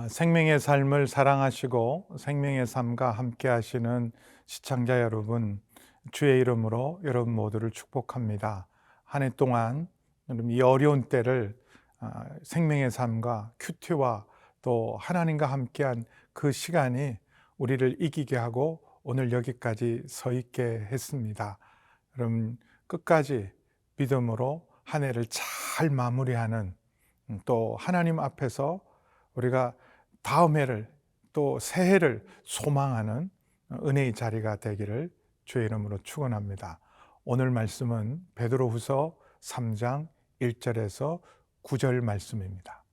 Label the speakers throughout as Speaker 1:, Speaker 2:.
Speaker 1: 생명의 삶을 사랑하시고 생명의 삶과 함께 하시는 시청자 여러분, 주의 이름으로 여러분 모두를 축복합니다. 한 해 동안 이 어려운 때를 생명의 삶과 큐티와 또 하나님과 함께한 그 시간이 우리를 이기게 하고 오늘 여기까지 서 있게 했습니다. 여러분, 끝까지 믿음으로 한 해를 잘 마무리하는, 또 하나님 앞에서 우리가 다음 해를, 또 새해를 소망하는 은혜의 자리가 되기를 주의 이름으로 축원합니다. 오늘 말씀은 베드로후서 3장 1절에서 9절 말씀입니다.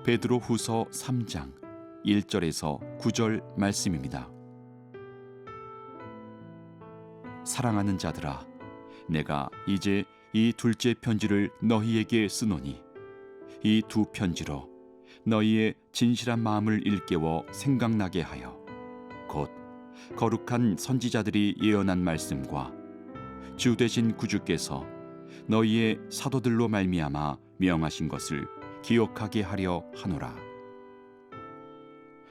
Speaker 2: 베드로후서 3장 1절에서 9절 말씀입니다. 사랑하는 자들아, 내가 이제 이 둘째 편지를 너희에게 쓰노니 이 두 편지로 너희의 진실한 마음을 일깨워 생각나게 하여 곧 거룩한 선지자들이 예언한 말씀과 주 되신 구주께서 너희의 사도들로 말미암아 명하신 것을 기억하게 하려 하노라.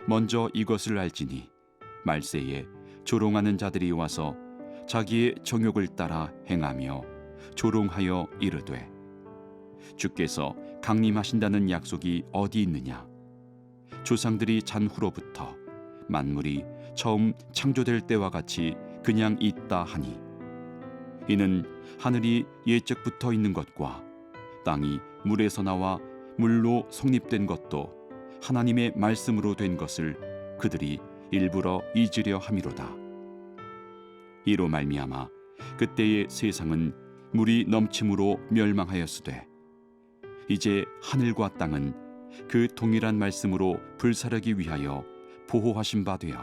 Speaker 2: 먼저 이것을 알지니 말세에 조롱하는 자들이 와서 자기의 정욕을 따라 행하며 조롱하여 이르되 주께서 강림하신다는 약속이 어디 있느냐? 조상들이 잔 후로부터 만물이 처음 창조될 때와 같이 그냥 있다 하니 이는 하늘이 예적부터 있는 것과 땅이 물에서 나와 물로 성립된 것도 하나님의 말씀으로 된 것을 그들이 일부러 잊으려 함이로다. 이로 말미암아 그때의 세상은 물이 넘침으로 멸망하였으되 이제 하늘과 땅은 그 동일한 말씀으로 불사르기 위하여 보호하신 바 되어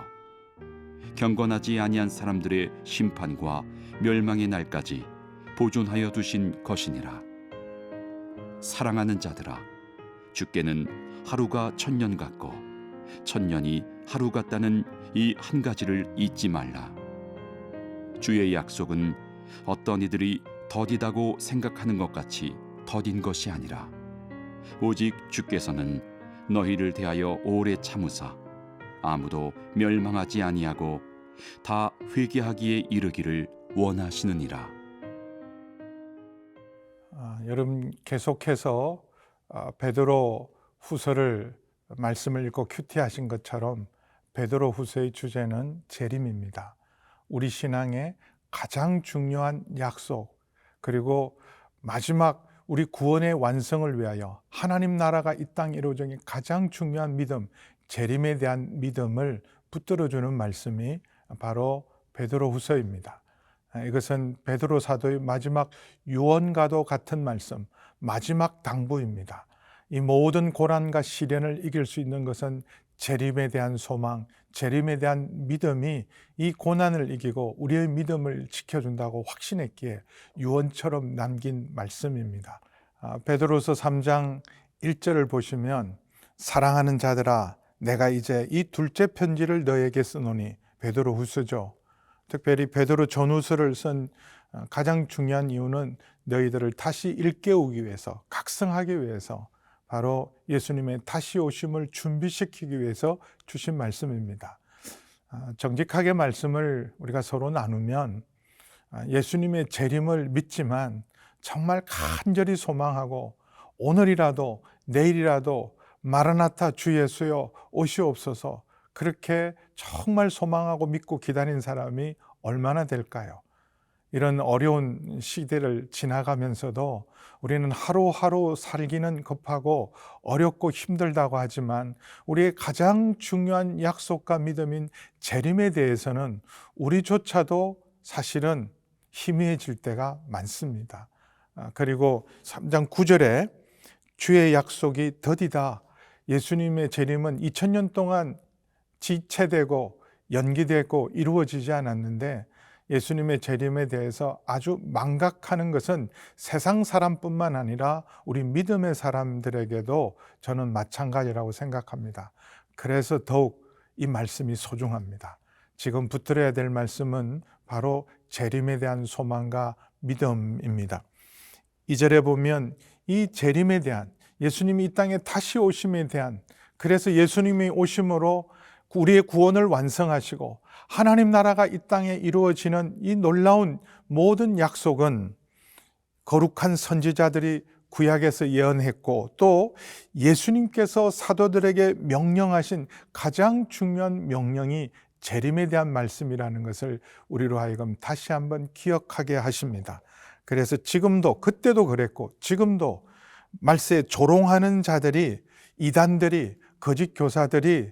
Speaker 2: 경건하지 아니한 사람들의 심판과 멸망의 날까지 보존하여 두신 것이니라. 사랑하는 자들아, 주께는 하루가 천년 같고 천년이 하루 같다는 이 한 가지를 잊지 말라. 주의 약속은 어떤 이들이 더디다고 생각하는 것 같이 더딘 것이 아니라 오직 주께서는 너희를 대하여 오래 참으사 아무도 멸망하지 아니하고 다 회개하기에 이르기를 원하시느니라.
Speaker 1: 여러분, 계속해서 베드로 후서를 말씀을 읽고 큐티하신 것처럼 베드로 후서의 주제는 재림입니다. 우리 신앙의 가장 중요한 약속, 그리고 마지막 우리 구원의 완성을 위하여 하나님 나라가 이 땅에 이루어지는 가장 중요한 믿음, 재림에 대한 믿음을 붙들어주는 말씀이 바로 베드로 후서입니다. 이것은 베드로 사도의 마지막 유언과도 같은 말씀, 마지막 당부입니다. 이 모든 고난과 시련을 이길 수 있는 것은 재림에 대한 소망, 재림에 대한 믿음이 이 고난을 이기고 우리의 믿음을 지켜준다고 확신했기에 유언처럼 남긴 말씀입니다. 베드로서 3장 1절을 보시면 사랑하는 자들아, 내가 이제 이 둘째 편지를 너에게 쓰노니, 베드로 후서죠. 특별히 베드로 전후서를 쓴 가장 중요한 이유는 너희들을 다시 일깨우기 위해서, 각성하기 위해서, 바로 예수님의 다시 오심을 준비시키기 위해서 주신 말씀입니다. 정직하게 말씀을 우리가 서로 나누면 예수님의 재림을 믿지만 정말 간절히 소망하고 오늘이라도 내일이라도 마라나타 주 예수여 오시옵소서, 그렇게 정말 소망하고 믿고 기다린 사람이 얼마나 될까요? 이런 어려운 시대를 지나가면서도 우리는 하루하루 살기는 급하고 어렵고 힘들다고 하지만 우리의 가장 중요한 약속과 믿음인 재림에 대해서는 우리조차도 사실은 희미해질 때가 많습니다. 그리고 3장 9절에 주의 약속이 더디다. 예수님의 재림은 2000년 동안 지체되고 연기되고 이루어지지 않았는데 예수님의 재림에 대해서 아주 망각하는 것은 세상 사람뿐만 아니라 우리 믿음의 사람들에게도 저는 마찬가지라고 생각합니다. 그래서 더욱 이 말씀이 소중합니다. 지금 붙들어야 될 말씀은 바로 재림에 대한 소망과 믿음입니다. 2절에 보면 이 재림에 대한, 예수님이 이 땅에 다시 오심에 대한, 그래서 예수님이 오심으로 우리의 구원을 완성하시고 하나님 나라가 이 땅에 이루어지는 이 놀라운 모든 약속은 거룩한 선지자들이 구약에서 예언했고, 또 예수님께서 사도들에게 명령하신 가장 중요한 명령이 재림에 대한 말씀이라는 것을 우리로 하여금 다시 한번 기억하게 하십니다. 그래서 지금도, 그때도 그랬고 지금도 말세에 조롱하는 자들이, 이단들이, 거짓 교사들이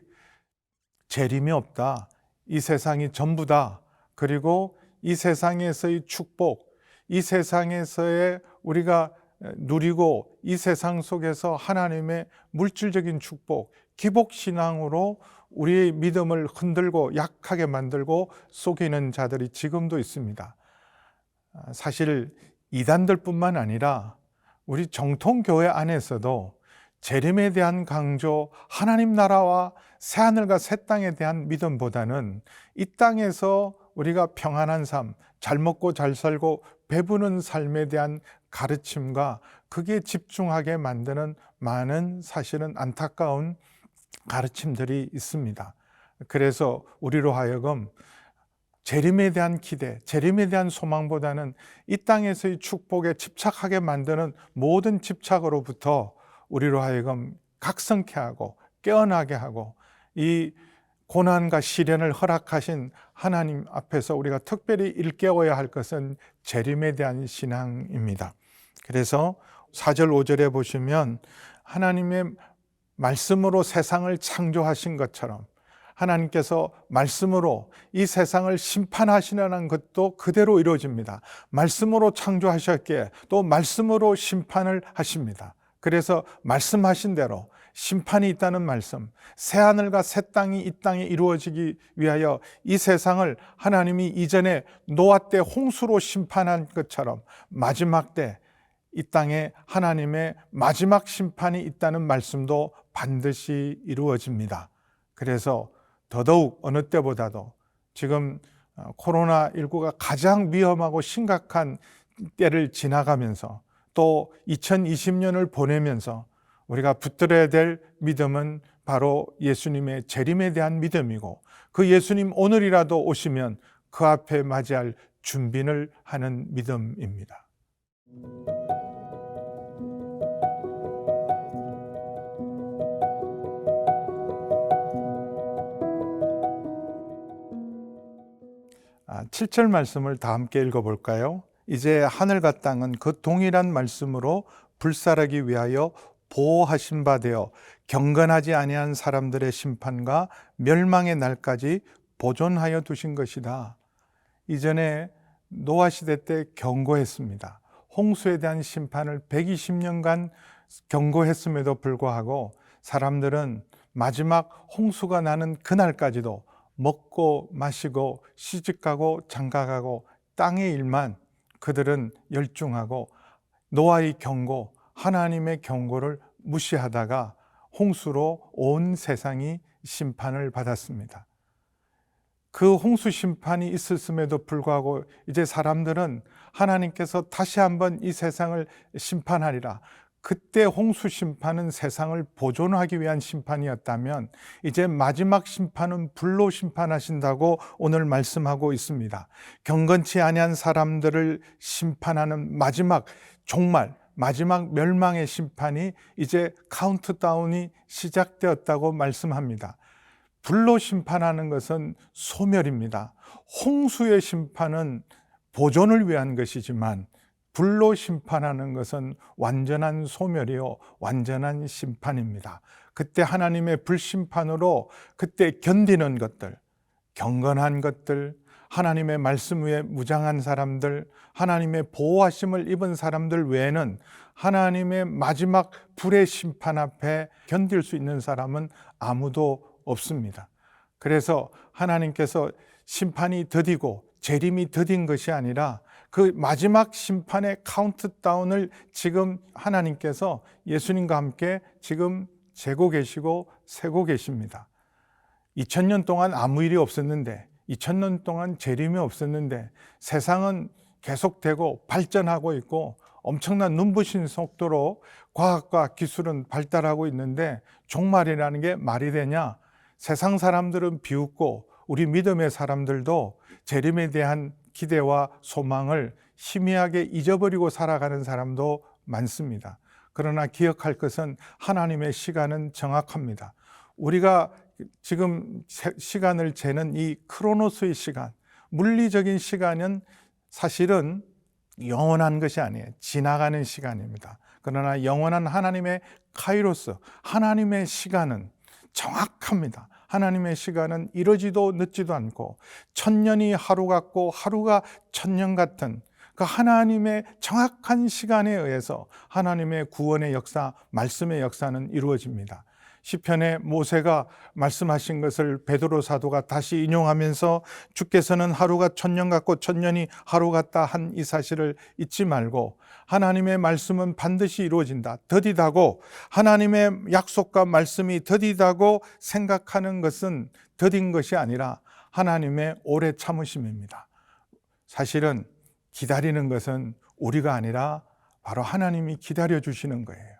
Speaker 1: 재림이 없다, 이 세상이 전부다, 그리고 이 세상에서의 축복, 이 세상에서의 우리가 누리고 이 세상 속에서 하나님의 물질적인 축복, 기복신앙으로 우리의 믿음을 흔들고 약하게 만들고 속이는 자들이 지금도 있습니다. 사실 이단들뿐만 아니라 우리 정통교회 안에서도 재림에 대한 강조, 하나님 나라와 새하늘과 새 땅에 대한 믿음보다는 이 땅에서 우리가 평안한 삶, 잘 먹고 잘 살고 배부른 삶에 대한 가르침과 그게 집중하게 만드는 많은, 사실은 안타까운 가르침들이 있습니다. 그래서 우리로 하여금 재림에 대한 기대, 재림에 대한 소망보다는 이 땅에서의 축복에 집착하게 만드는 모든 집착으로부터 우리로 하여금 각성케 하고 깨어나게 하고, 이 고난과 시련을 허락하신 하나님 앞에서 우리가 특별히 일깨워야 할 것은 재림에 대한 신앙입니다. 그래서 4절 5절에 보시면 하나님의 말씀으로 세상을 창조하신 것처럼 하나님께서 말씀으로 이 세상을 심판하시려는 것도 그대로 이루어집니다. 말씀으로 창조하셨기에 또 말씀으로 심판을 하십니다. 그래서 말씀하신 대로 심판이 있다는 말씀, 새하늘과 새 땅이 이 땅에 이루어지기 위하여 이 세상을 하나님이 이전에 노아 때 홍수로 심판한 것처럼 마지막 때 이 땅에 하나님의 마지막 심판이 있다는 말씀도 반드시 이루어집니다. 그래서 더더욱 어느 때보다도 지금 코로나19가 가장 위험하고 심각한 때를 지나가면서 또 2020년을 보내면서 우리가 붙들어야 될 믿음은 바로 예수님의 재림에 대한 믿음이고, 그 예수님 오늘이라도 오시면 그 앞에 맞이할 준비를 하는 믿음입니다. 아, 7절 말씀을 다 함께 읽어볼까요? 이제 하늘과 땅은 그 동일한 말씀으로 불살하기 위하여 보호하신 바 되어 경건하지 아니한 사람들의 심판과 멸망의 날까지 보존하여 두신 것이다. 이전에 노아 시대 때 경고했습니다. 홍수에 대한 심판을 120년간 경고했음에도 불구하고 사람들은 마지막 홍수가 나는 그날까지도 먹고 마시고 시집가고 장가가고 땅의 일만 그들은 열중하고 노아의 경고, 하나님의 경고를 무시하다가 홍수로 온 세상이 심판을 받았습니다. 그 홍수 심판이 있었음에도 불구하고 이제 사람들은 하나님께서 다시 한번 이 세상을 심판하리라, 그때 홍수 심판은 세상을 보존하기 위한 심판이었다면 이제 마지막 심판은 불로 심판하신다고 오늘 말씀하고 있습니다. 경건치 아니한 사람들을 심판하는 마지막 종말, 마지막 멸망의 심판이 이제 카운트다운이 시작되었다고 말씀합니다. 불로 심판하는 것은 소멸입니다. 홍수의 심판은 보존을 위한 것이지만 불로 심판하는 것은 완전한 소멸이요 완전한 심판입니다. 그때 하나님의 불심판으로 그때 견디는 것들, 경건한 것들, 하나님의 말씀 위에 무장한 사람들, 하나님의 보호하심을 입은 사람들 외에는 하나님의 마지막 불의 심판 앞에 견딜 수 있는 사람은 아무도 없습니다. 그래서 하나님께서 심판이 더디고 재림이 더딘 것이 아니라 그 마지막 심판의 카운트다운을 지금 하나님께서 예수님과 함께 지금 재고 계시고 세고 계십니다. 2000년 동안 아무 일이 없었는데 2000년 동안 재림이 없었는데 세상은 계속되고 발전하고 있고 엄청난 눈부신 속도로 과학과 기술은 발달하고 있는데 종말이라는 게 말이 되냐? 세상 사람들은 비웃고 우리 믿음의 사람들도 재림에 대한 기대와 소망을 희미하게 잊어버리고 살아가는 사람도 많습니다. 그러나 기억할 것은 하나님의 시간은 정확합니다. 우리가 지금 시간을 재는 이 크로노스의 시간, 물리적인 시간은 사실은 영원한 것이 아니에요. 지나가는 시간입니다. 그러나 영원한 하나님의 카이로스, 하나님의 시간은 정확합니다. 하나님의 시간은 이러지도 늦지도 않고 1000년이 하루 같고 하루가 1000년 같은 그 하나님의 정확한 시간에 의해서 하나님의 구원의 역사, 말씀의 역사는 이루어집니다. 시편에 모세가 말씀하신 것을 베드로 사도가 다시 인용하면서 주께서는 하루가 1000년 같고 1000년이 하루 같다 한 이 사실을 잊지 말고 하나님의 말씀은 반드시 이루어진다. 더디다고 하나님의 약속과 말씀이 더디다고 생각하는 것은 더딘 것이 아니라 하나님의 오래 참으심입니다. 사실은 기다리는 것은 우리가 아니라 바로 하나님이 기다려 주시는 거예요.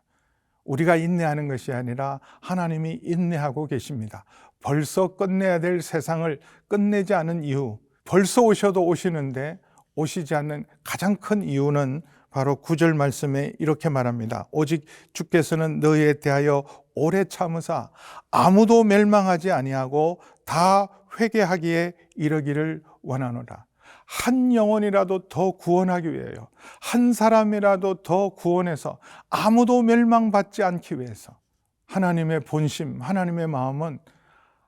Speaker 1: 우리가 인내하는 것이 아니라 하나님이 인내하고 계십니다. 벌써 끝내야 될 세상을 끝내지 않은 이유, 벌써 오셔도 오시는데 오시지 않는 가장 큰 이유는 바로 9절 말씀에 이렇게 말합니다. 오직 주께서는 너희에 대하여 오래 참으사 아무도 멸망하지 아니하고 다 회개하기에 이르기를 원하노라. 한 영혼이라도 더 구원하기 위해요. 한 사람이라도 더 구원해서 아무도 멸망받지 않기 위해서 하나님의 본심, 하나님의 마음은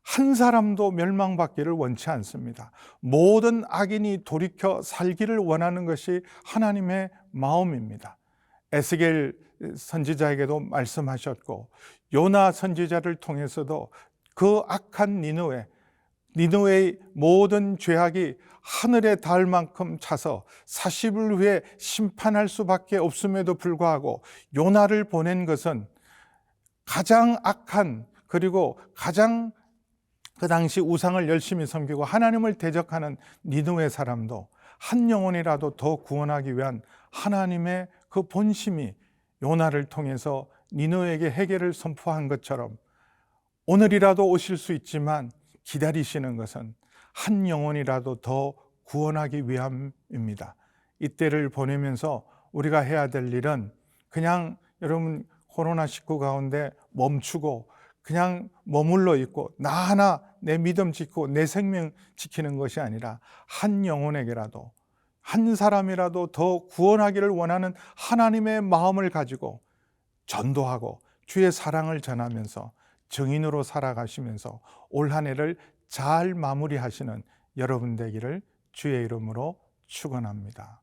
Speaker 1: 한 사람도 멸망받기를 원치 않습니다. 모든 악인이 돌이켜 살기를 원하는 것이 하나님의 마음입니다. 에스겔 선지자에게도 말씀하셨고 요나 선지자를 통해서도 그 악한 니느웨의 모든 죄악이 하늘에 닿을 만큼 차서 40일 후에 심판할 수밖에 없음에도 불구하고 요나를 보낸 것은 가장 악한 그리고 가장 그 당시 우상을 열심히 섬기고 하나님을 대적하는 니느웨 사람도 한 영혼이라도 더 구원하기 위한 하나님의 그 본심이 요나를 통해서 니느웨에게 해결을 선포한 것처럼 오늘이라도 오실 수 있지만 기다리시는 것은 한 영혼이라도 더 구원하기 위함입니다. 이때를 보내면서 우리가 해야 될 일은 그냥 여러분 코로나19 가운데 멈추고 그냥 머물러 있고 나 하나 내 믿음 지키고 내 생명 지키는 것이 아니라 한 영혼에게라도 한 사람이라도 더 구원하기를 원하는 하나님의 마음을 가지고 전도하고 주의 사랑을 전하면서 증인으로 살아가시면서 올 한 해를 잘 마무리하시는 여러분 되기를 주의 이름으로 축원합니다.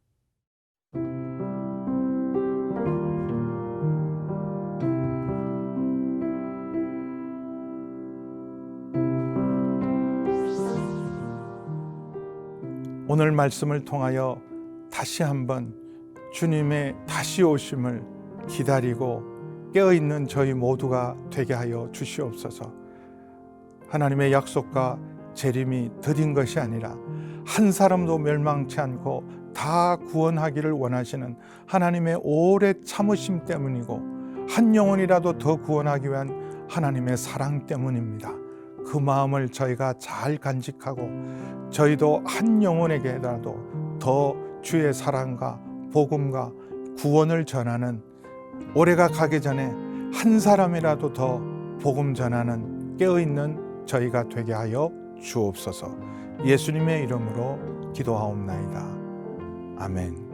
Speaker 1: 오늘 말씀을 통하여 다시 한번 주님의 다시 오심을 기다리고 깨어있는 저희 모두가 되게 하여 주시옵소서. 하나님의 약속과 재림이 더딘 것이 아니라 한 사람도 멸망치 않고 다 구원하기를 원하시는 하나님의 오래 참으심 때문이고 한 영혼이라도 더 구원하기 위한 하나님의 사랑 때문입니다. 그 마음을 저희가 잘 간직하고 저희도 한 영혼에게라도 더 주의 사랑과 복음과 구원을 전하는 올해가 가기 전에 한 사람이라도 더 복음 전하는 깨어있는 저희가 되게 하여 주옵소서. 예수님의 이름으로 기도하옵나이다. 아멘.